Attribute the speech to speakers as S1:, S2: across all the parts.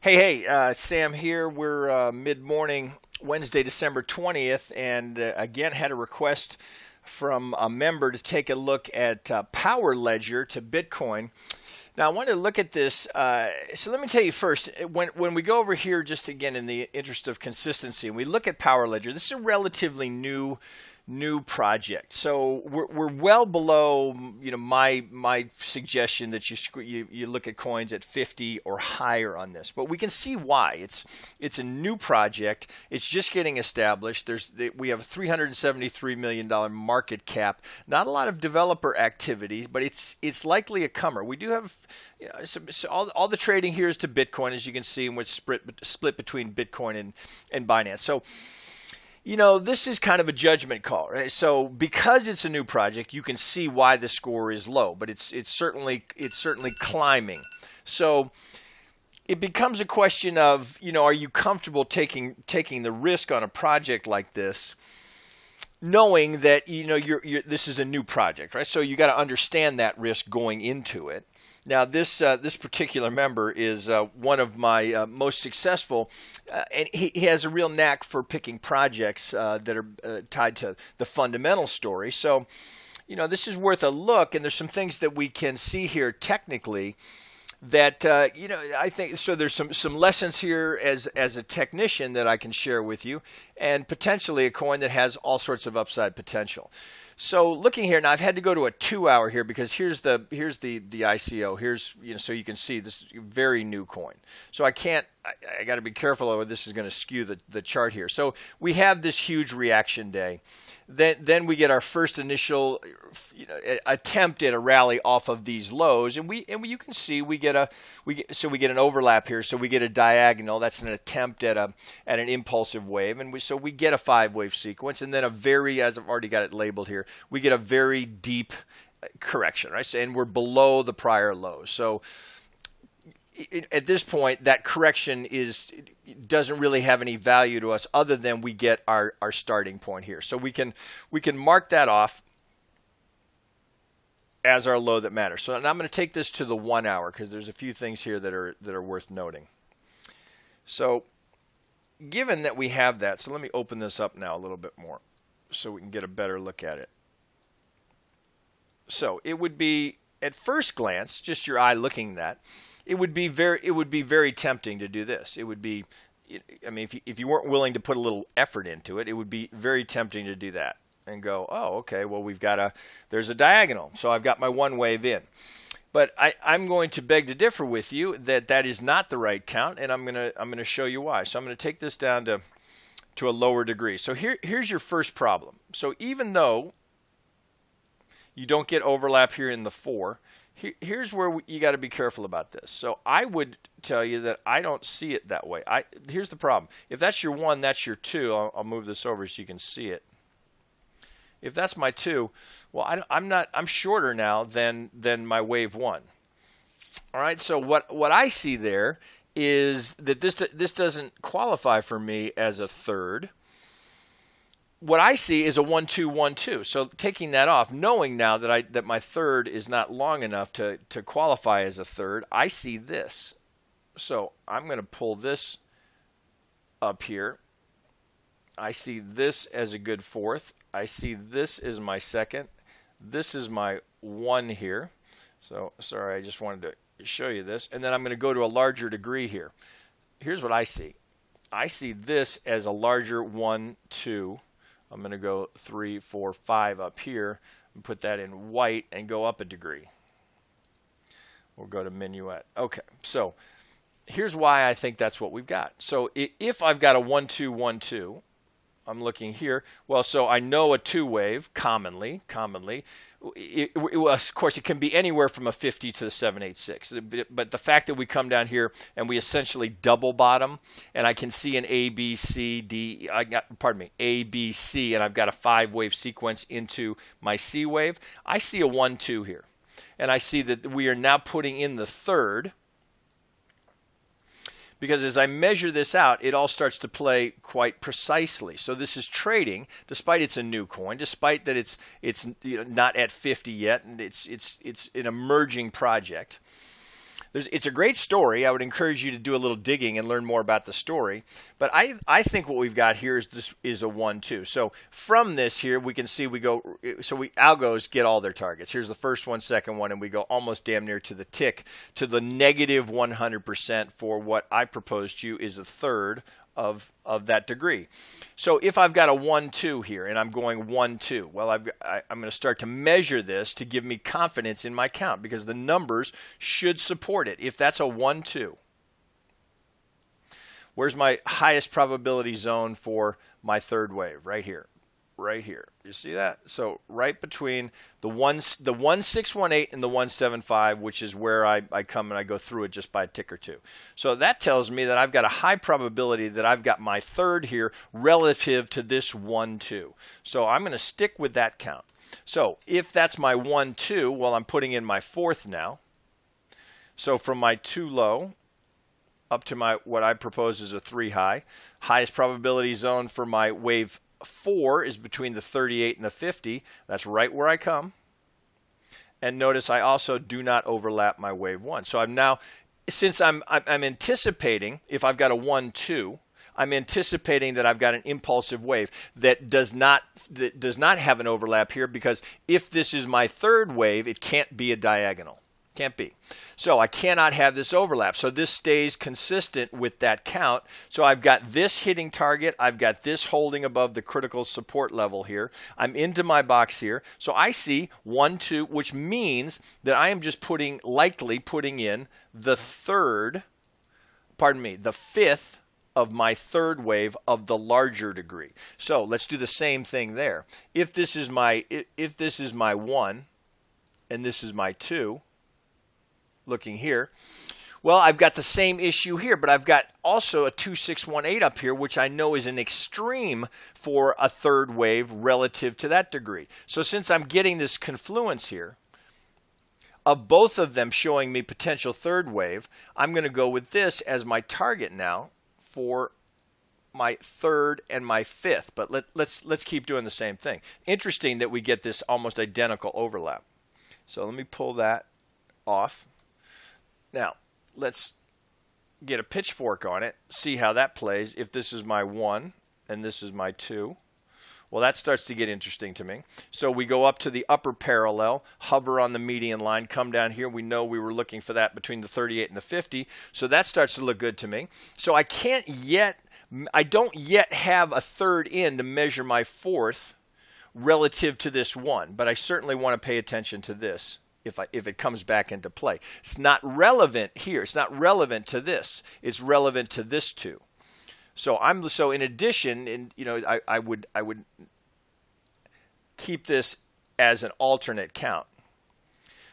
S1: Hey, Sam here. We're mid-morning, Wednesday, December 20th, and again had a request from a member to take a look at POWR ledger to Bitcoin. Now, I wanted to look at this. So let me tell you first, when we go over here, just again in the interest of consistency, and we look at POWR ledger, this is a relatively new project. So we're well below, my suggestion that you look at coins at 50 or higher on this. But we can see why. It's a new project. It's just getting established. We have a $373 million market cap. Not a lot of developer activity, but it's likely a comer. We do have so all the trading here is to Bitcoin, as you can see, and it's split between Bitcoin and Binance. So this is kind of a judgment call, right? So because it's a new project, you can see why the score is low, but it's certainly climbing. So it becomes a question of, are you comfortable taking the risk on a project like this, knowing that this is a new project, right? So you got to understand that risk going into it. Now, this particular member is one of my most successful, and he has a real knack for picking projects that are tied to the fundamental story. So, this is worth a look, and there's some things that we can see here technically that, I think, so there's some lessons here as a technician that I can share with you, and potentially a coin that has all sorts of upside potential. So looking here now, I've had to go to a 2-hour here because here's the ICO. Here's so you can see this is a very new coin. So I got to be careful of this is going to skew the chart here. So we have this huge reaction day. Then we get our first initial attempt at a rally off of these lows, and you can see we get an overlap here. So we get a diagonal. That's an attempt at an impulsive wave, and so we get a 5-wave sequence, and then as I've already got it labeled here, we get a very deep correction, right? And we're below the prior lows. So at this point, that correction doesn't really have any value to us other than we get our starting point here. So we can mark that off as our low that matters. So now I'm going to take this to the 1 hour because there's a few things here that are worth noting. So given that we have that, so let me open this up now a little bit more so we can get a better look at it. So it would be, at first glance, just your eye looking at that, it would be very tempting to do this. It would be, I mean, if you weren't willing to put a little effort into it, it would be very tempting to do that and go, oh, okay, well there's a diagonal, so I've got my 1 wave in. But I'm going to beg to differ with you that is not the right count, and I'm gonna show you why. So I'm going to take this down to a lower degree. So here's your first problem. So even though you don't get overlap here in the 4. Here's where you got to be careful about this. So I would tell you that I don't see it that way. Here's the problem. If that's your 1, that's your 2. I'll move this over so you can see it. If that's my 2, well, I'm shorter now than my wave 1. All right. So what I see there is that this doesn't qualify for me as a third. What I see is a 1-2, 1-2. So taking that off, knowing now that my third is not long enough to qualify as a third, I see this. So I'm going to pull this up here. I see this as a good fourth. I see this as my second. This is my 1 here. So sorry, I just wanted to show you this. And then I'm going to go to a larger degree here. Here's what I see. I see this as a larger 1, 2. I'm going to go 3, 4, 5 up here and put that in white and go up a degree. We'll go to minuet. Okay, so here's why I think that's what we've got. So if I've got a 1-2, 1-2, I'm looking here. Well, so I know a 2 wave commonly. Of course, it can be anywhere from a 50 to the 786. But the fact that we come down here and we essentially double bottom, and I can see an A, B, C, D. A, B, C, and I've got a 5-wave sequence into my C wave. I see a 1-2 here, and I see that we are now putting in the third. Because as I measure this out, it all starts to play quite precisely. So this is trading, despite it's a new coin, despite that it's not at 50 yet, and it's an emerging project. it's a great story. I would encourage you to do a little digging and learn more about the story. But I think what we've got here is a 1-2. So from this here, we can see we go. So algos get all their targets. Here's the first one, second one, and we go almost damn near to the tick to the negative 100% for what I proposed to you is a third of that degree. So if I've got a 1-2 here and I'm going 1-2, well, I'm going to start to measure this to give me confidence in my count because the numbers should support it. If that's a 1-2, where's my highest probability zone for my third wave? Right here. Right here. You see that? So right between the 1618 and the 175, which is where I come and I go through it just by a tick or two. So that tells me that I've got a high probability that I've got my third here relative to this 1-2. So I'm going to stick with that count. So if that's my 1-2, well, I'm putting in my fourth now. So from my 2 low up to my what I propose is a 3 high, highest probability zone for my wave 4 is between the 38 and the 50. That's right where I come. And notice I also do not overlap my wave 1. So I'm now, since I'm anticipating, if I've got a 1-2, I'm anticipating that I've got an impulsive wave that does not have an overlap here, because if this is my third wave, it can't be a diagonal. Can't be. So I cannot have this overlap. So this stays consistent with that count. So I've got this hitting target. I've got this holding above the critical support level here. I'm into my box here. So I see 1-2, which means that I am just likely putting in the fifth of my third wave of the larger degree. So let's do the same thing there. If this is my 1 and this is my 2, looking here, well, I've got the same issue here, but I've got also a 2618 up here, which I know is an extreme for a third wave relative to that degree. So since I'm getting this confluence here of both of them showing me potential third wave, I'm going to go with this as my target now for my third and my fifth. But let's keep doing the same thing. Interesting that we get this almost identical overlap. So let me pull that off. Now, let's get a pitchfork on it, see how that plays. If this is my 1 and this is my 2, well, that starts to get interesting to me. So we go up to the upper parallel, hover on the median line, come down here. We know we were looking for that between the 38 and the 50. So that starts to look good to me. So I don't yet have a third in to measure my fourth relative to this 1, but I certainly want to pay attention to this. If it comes back into play, it's not relevant here. It's not relevant to this. It's relevant to this 2. So in addition, I would keep this as an alternate count.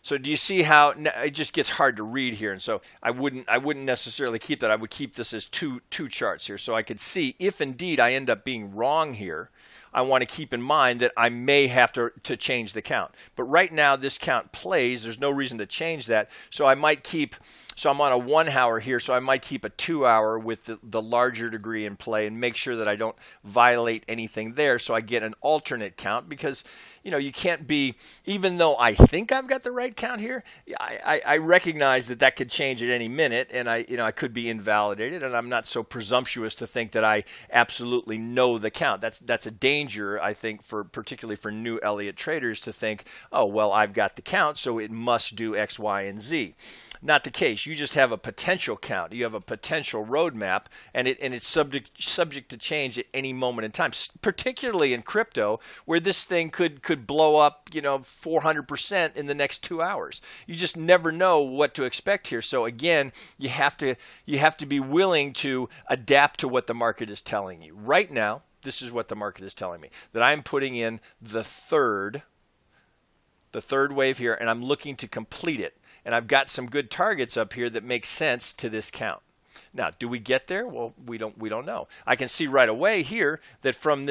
S1: So do you see how it just gets hard to read here? And so I wouldn't necessarily keep that. I would keep this as two charts here, so I could see if indeed I end up being wrong here. I want to keep in mind that I may have to change the count. But right now, this count plays. There's no reason to change that. So I might keep, so I'm on a 1 hour here, so I might keep a 2 hour with the larger degree in play and make sure that I don't violate anything there, so I get an alternate count. Because, you can't be, even though I think I've got the right count here, I recognize that could change at any minute, and I could be invalidated, and I'm not so presumptuous to think that I absolutely know the count. That's a danger, I think, particularly for new Elliott traders, to think, oh, well, I've got the count, so it must do X, Y, and Z. Not the case. You just have a potential count. You have a potential roadmap, and it's subject to change at any moment in time, particularly in crypto, where this thing could blow up 400% in the next 2 hours. You just never know what to expect here. So again, you have to be willing to adapt to what the market is telling you. Right now, this is what the market is telling me, that I'm putting in the third wave here, and I'm looking to complete it. And I've got some good targets up here that make sense to this count. Now, do we get there? Well, we don't know. I can see right away here that from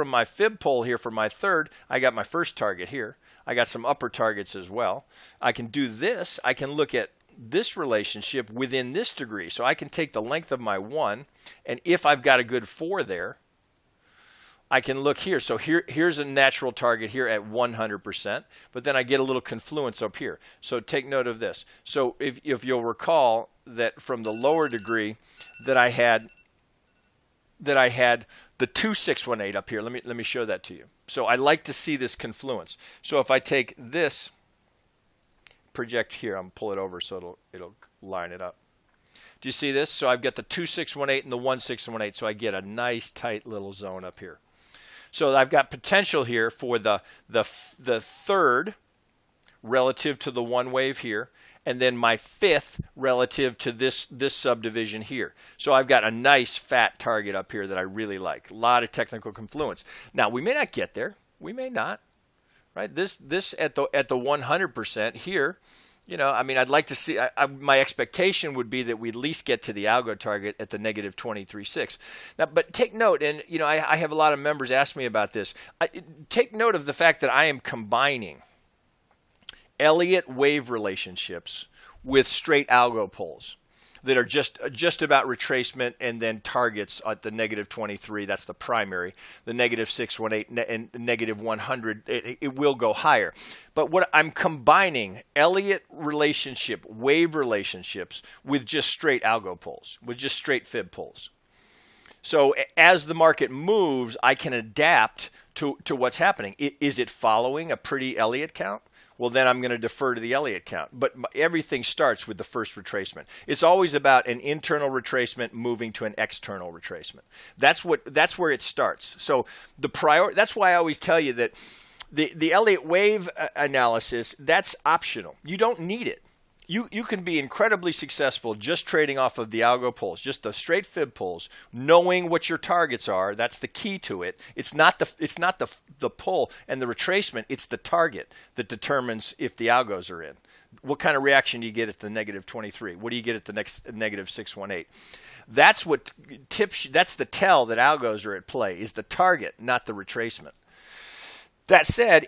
S1: my fib pole here for my third, I got my first target here. I got some upper targets as well. I can do this. I can look at this relationship within this degree. So I can take the length of my 1, and if I've got a good 4 there, I can look here. So here's a natural target here at 100%, but then I get a little confluence up here. So take note of this. So if you'll recall that from the lower degree that I had the 2618 up here. Let me show that to you. So I like to see this confluence. So if I take this, project here, I'm gonna pull it over so it'll line it up. Do you see this? So I've got the 2618 and the 1618, so I get a nice tight little zone up here. So I've got potential here for the third relative to the one wave here, and then my fifth relative to this subdivision here. So I've got a nice fat target up here that I really like. A lot of technical confluence. Now we may not get there. We may not. Right? This at the 100% here. You know, I mean, I'd like to see, my expectation would be that we at least get to the algo target at the negative 23.6. Now, but take note, and, you know, I have a lot of members ask me about this. Take note of the fact that I am combining Elliott wave relationships with straight algo poles that are just about retracement, and then targets at the negative 23. That's the primary. The negative 618 and negative 100, it will go higher. But what I'm combining Elliott relationship, wave relationships with just straight algo poles, with just straight fib poles. So as the market moves, I can adapt to what's happening. Is it following a pretty Elliott count? Well, then I'm going to defer to the Elliott count. But everything starts with the first retracement. It's always about an internal retracement moving to an external retracement. That's where it starts. So that's why I always tell you that the Elliott wave analysis, that's optional. You don't need it. You can be incredibly successful just trading off of the algo poles, just the straight fib poles, knowing what your targets are. That's the key to it. It's not the pull and the retracement. It's the target that determines if the algos are in. What kind of reaction do you get at the negative 23? What do you get at the next negative 618? That's what tips. That's the tell that algos are at play. Is the target, not the retracement. That said,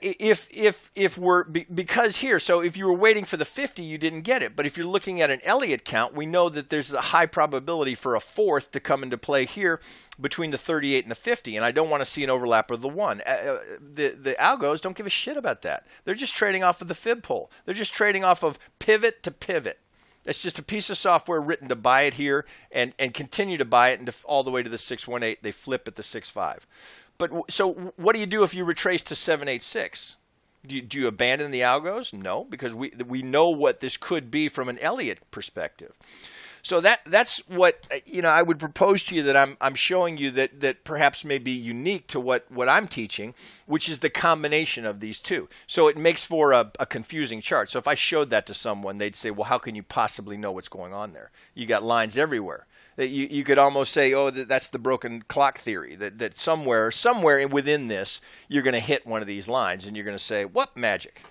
S1: because here, so if you were waiting for the 50, you didn't get it. But if you're looking at an Elliott count, we know that there's a high probability for a fourth to come into play here between the 38 and the 50. And I don't want to see an overlap of the 1. The algos don't give a shit about that. They're just trading off of the fib pole. They're just trading off of pivot to pivot. It's just a piece of software written to buy it here and continue to buy it all the way to the 618. They flip at the 6.5. But so what do you do if you retrace to 786? Do you abandon the algos? No, because we know what this could be from an Elliott perspective. So that's what I would propose to you that I'm showing you that perhaps may be unique to what I'm teaching, which is the combination of these two. So it makes for a confusing chart. So if I showed that to someone, they'd say, well, how can you possibly know what's going on there? You got lines everywhere. You could almost say, oh, that's the broken clock theory, that somewhere within this, you're going to hit one of these lines, and you're going to say, what magic?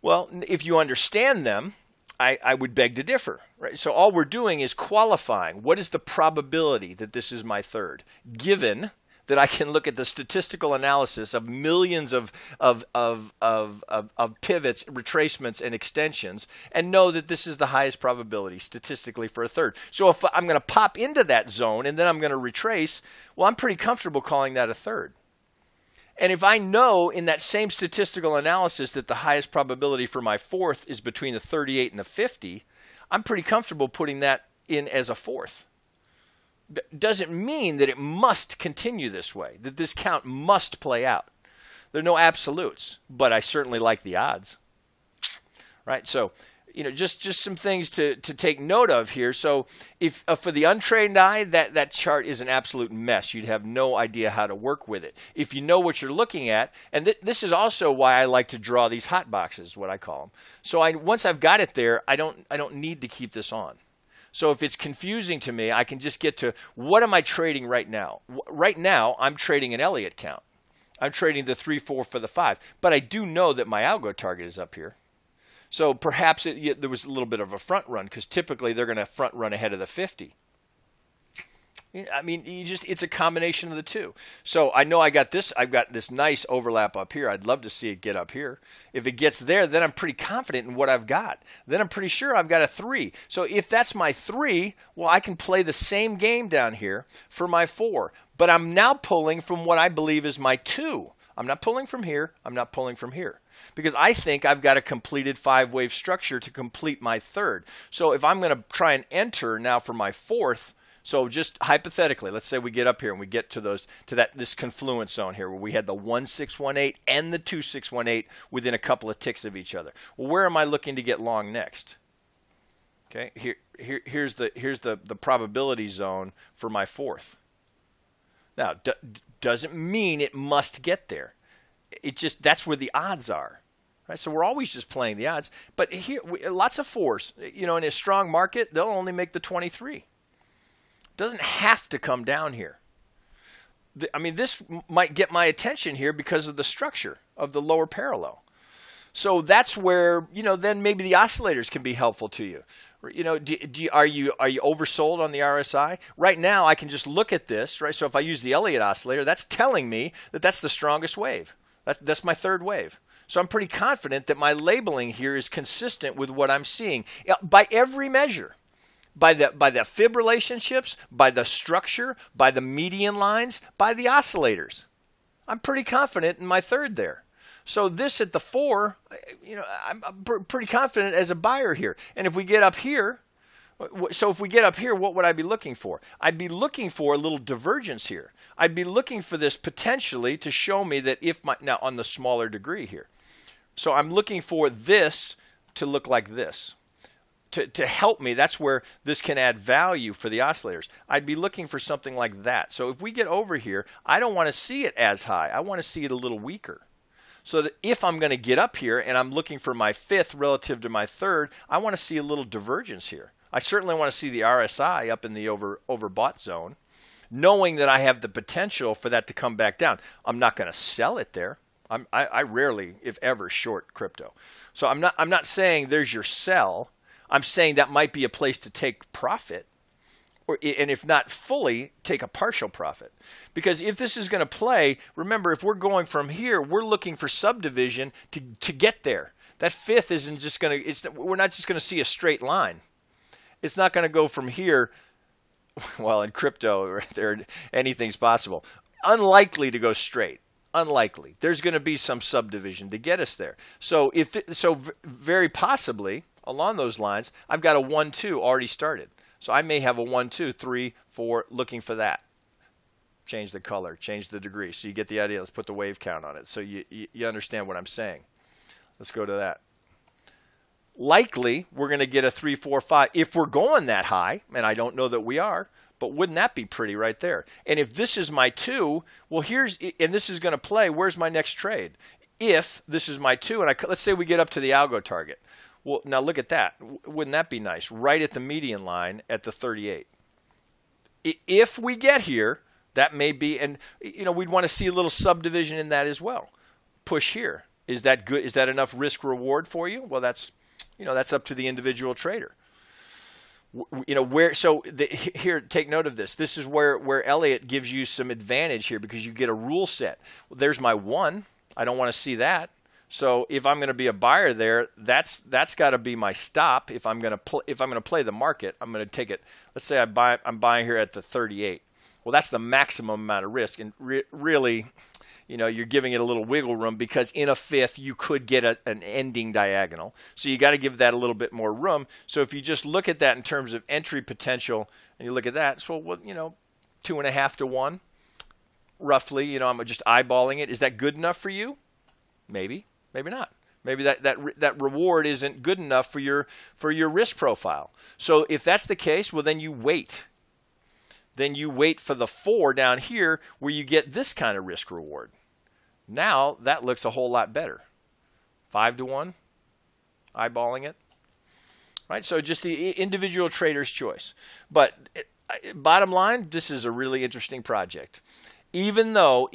S1: Well, if you understand them, I would beg to differ. Right? So all we're doing is qualifying. What is the probability that this is my third, given that I can look at the statistical analysis of millions of pivots, retracements, and extensions, and know that this is the highest probability statistically for a third. So if I'm going to pop into that zone and then I'm going to retrace, well, I'm pretty comfortable calling that a third. And if I know in that same statistical analysis that the highest probability for my fourth is between the 38 and the 50, I'm pretty comfortable putting that in as a fourth. Doesn't mean that it must continue this way, that this count must play out. There are no absolutes, but I certainly like the odds. Right? So, just some things to take note of here. So, if for the untrained eye, that chart is an absolute mess. You'd have no idea how to work with it. If you know what you're looking at, and this is also why I like to draw these hot boxes, what I call them. So, once I've got it there, I don't need to keep this on. So if it's confusing to me, I can just get to what am I trading right now? Right now, I'm trading an Elliott count. I'm trading the 3, 4 for the 5. But I do know that my algo target is up here. So perhaps there was a little bit of a front run because typically they're going to front run ahead of the 50. I mean, it's a combination of the two. So I know I've got this nice overlap up here. I'd love to see it get up here. If it gets there, then I'm pretty confident in what I've got. Then I'm pretty sure I've got a 3. So if that's my 3, well, I can play the same game down here for my 4. But I'm now pulling from what I believe is my 2. I'm not pulling from here. I'm not pulling from here. Because I think I've got a completed 5-wave structure to complete my 3rd. So if I'm going to try and enter now for my 4th, so just hypothetically, let's say we get up here and we get to this confluence zone here where we had the 1-6-1-8 and the 2-6-1-8 within a couple of ticks of each other. Well, where am I looking to get long next? Okay, here's the probability zone for my 4th. Now, doesn't mean it must get there. It just, that's where the odds are. Right? So we're always just playing the odds. But here, lots of 4s. You know, in a strong market, they'll only make the 23. Doesn't have to come down here. I mean, this might get my attention here because of the structure of the lower parallel. So that's where, you know, then maybe the oscillators can be helpful to you. You know, are you oversold on the RSI? Right now, I can just look at this, right? So if I use the Elliott oscillator, that's telling me that that's the strongest wave. That's my 3rd wave. So I'm pretty confident that my labeling here is consistent with what I'm seeing by every measure. By the fib relationships, by the structure, by the median lines, by the oscillators. I'm pretty confident in my 3rd there. So this at the 4, you know, I'm pretty confident as a buyer here. And if we get up here, so if we get up here, what would I be looking for? I'd be looking for a little divergence here. I'd be looking for this potentially to show me that if now on the smaller degree here. So I'm looking for this to look like this. To help me, that's where this can add value for the oscillators. I'd be looking for something like that. So if we get over here, I don't want to see it as high. I want to see it a little weaker. So that if I'm going to get up here and I'm looking for my 5th relative to my 3rd, I want to see a little divergence here. I certainly want to see the RSI up in the overbought zone, knowing that I have the potential for that to come back down. I'm not going to sell it there. I rarely, if ever, short crypto. So I'm not saying there's your sell. I'm saying that might be a place to take profit, and if not fully, take a partial profit. Because if this is going to play, remember, if we're going from here, we're looking for subdivision to get there. That 5th isn't just going to, we're not just going to see a straight line. It's not going to go from here, well, in crypto, anything's possible. Unlikely to go straight. Unlikely. There's going to be some subdivision to get us there. So very possibly, along those lines, I've got a 1-2 already started. So I may have a 1, 2, 3, 4 looking for that. Change the color, change the degree. So you get the idea. Let's put the wave count on it so you understand what I'm saying. Let's go to that. Likely, we're going to get a 3, 4, 5 if we're going that high, and I don't know that we are, but wouldn't that be pretty right there? And if this is my 2, well, and this is going to play, where's my next trade? If this is my 2, and let's say we get up to the algo target. Well, now look at that. Wouldn't that be nice? Right at the median line at the 38. If we get here, that may be, and you know, we'd want to see a little subdivision in that as well. Push here. Is that good? Is that enough risk reward for you? Well, that's up to the individual trader. You know, here, take note of this. This is where Elliott gives you some advantage here because you get a rule set. Well, there's my 1. I don't want to see that. So if I'm going to be a buyer there, that's got to be my stop. If I'm going to play the market, I'm going to take it. Let's say I'm buying here at the 38. Well, that's the maximum amount of risk, and really, you know, you're giving it a little wiggle room because in a 5th you could get an ending diagonal. So you got to give that a little bit more room. So if you just look at that in terms of entry potential, and you look at that, so well, you know, 2.5 to 1, roughly. You know, I'm just eyeballing it. Is that good enough for you? Maybe. Maybe not. Maybe that reward isn't good enough for your risk profile. So if that's the case, well, then you wait. Then you wait for the 4 down here where you get this kind of risk reward. Now that looks a whole lot better. 5 to 1, eyeballing it. Right? So just the individual trader's choice. But bottom line, this is a really interesting project. Even though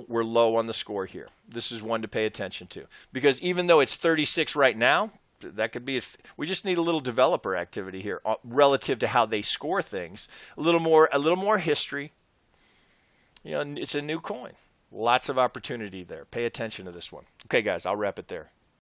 S1: we're low on the score here, this is one to pay attention to. Because even though it's 36 right now, that could be. We just need a little developer activity here relative to how they score things. A little more history. You know, it's a new coin. Lots of opportunity there. Pay attention to this one. Okay, guys, I'll wrap it there.